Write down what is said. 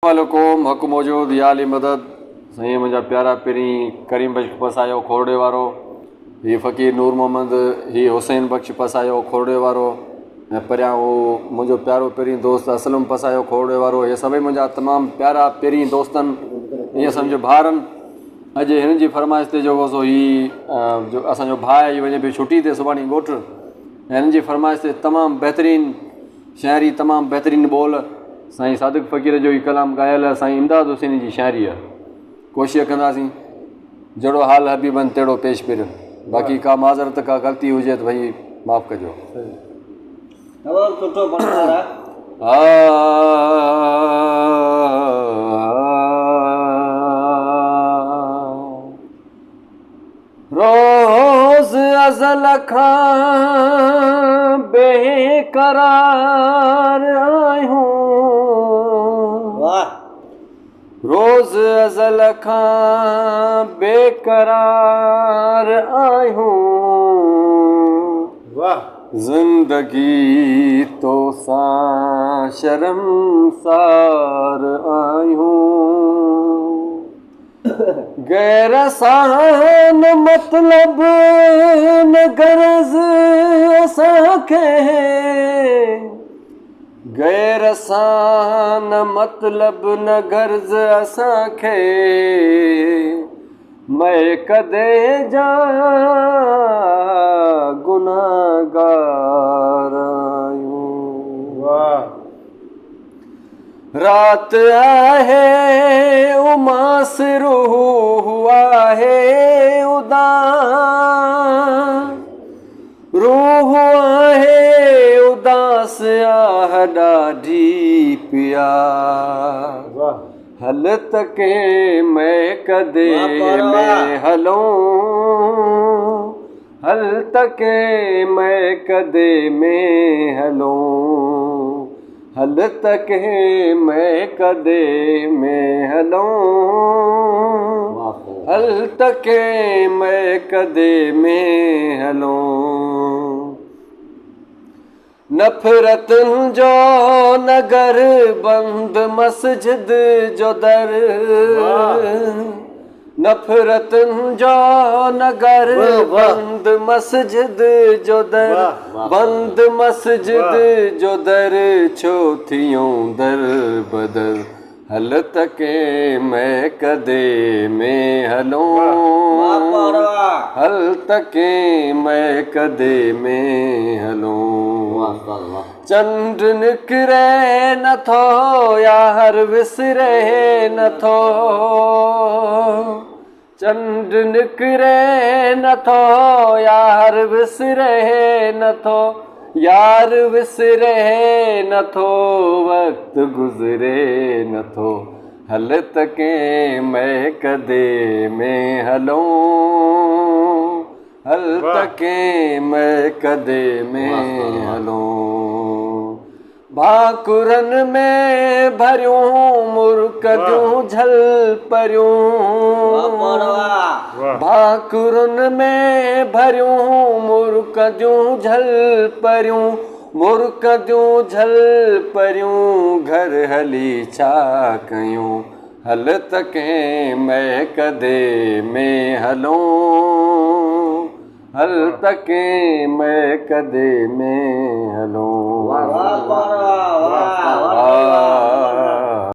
वालेकुम हक़ मौजूद याली मदद साईं मुंहिंजा प्यारा पहिरीं करीम बख्श पसायो खोड़े वारो, हीअ फ़क़ीर नूर मोहम्मद, हीअ हुसैन बख्श पसायो खोड़े वारो, ऐं परियां उहो मुंहिंजो प्यारो पहिरीं दोस्त असलम पसायो खोड़े वारो। इहे सभई मुंहिंजा तमामु प्यारा पहिरीं दोस्तनि, ईअं सम्झो भाउरनि। अॼु हिननि जी फरमाइश ते जेको सो जो असांजो भाउ ई वञे पियो छुटी ते सुभाणे ॻोठु, ऐं हिननि जी फरमाइश ते तमामु बहितरीनु शाइरी, तमामु बहितरीनु ॿोल साईं सादिक फ़क़ीर जो ई कलाम ॻायल साईं इमदाद हुसैन जी शाइरी आहे। कोशिशि कंदासीं जहिड़ो हाल हबीबनि तहिड़ो पेश पिर, बाक़ी का माज़रत का ग़लती हुजे त भई माफ़ु कजो। रोज़ अज़ल खां बेक़रार आहियूं, रोज़ अज़ल खां बेक़रार आहियूं, ज़िंदगी तो सां शर्मसार आहियूं, गैर सां न मतलब न गर्ज़ असांखे, गैर सां न मतलब न गर्ज़ असांखे, मैं कदे जा गुनाहगार आहियूं। रात आहे उमास रूह आहे उदास, रूह आहे उदास आह ॾाढी प्यार, हल तके मैं कदे में हलूं, हल तके मैं कदे में हलूं, हल तके मैं कदे में हलूं, हल तके मैं कदे में हलूं। नफ़रतुनि जो नगर बंद मस्जिद जो दर, नफ़रतुनि जो नगर बंद मस्जिद जो दर, बंद मस्जिद जो दर छो थियूं दर बदर, हल तके मैं कदे में हलूं, हल तके मैं कदे में हलूं। चंड निकिरे नथो यार विसरे नथो, चंड निकिरे नथो यार विसरे नथो, यार विसरे नथो वक्त गुज़रे नथो, हल तके मैं कदे में हलूं, हल तके मैं कदे में हलूं। भाकुरनि में भरियूं मुर्कदियूं झल परियूं, भाकुरनि में भरियूं मुर्कदियूं झल परियूं, मुर्कदियूं झल परियूं घर हली छा कयूं, हल तके मैं कदे में हलूं, हल तके मैं कदे में हलूं।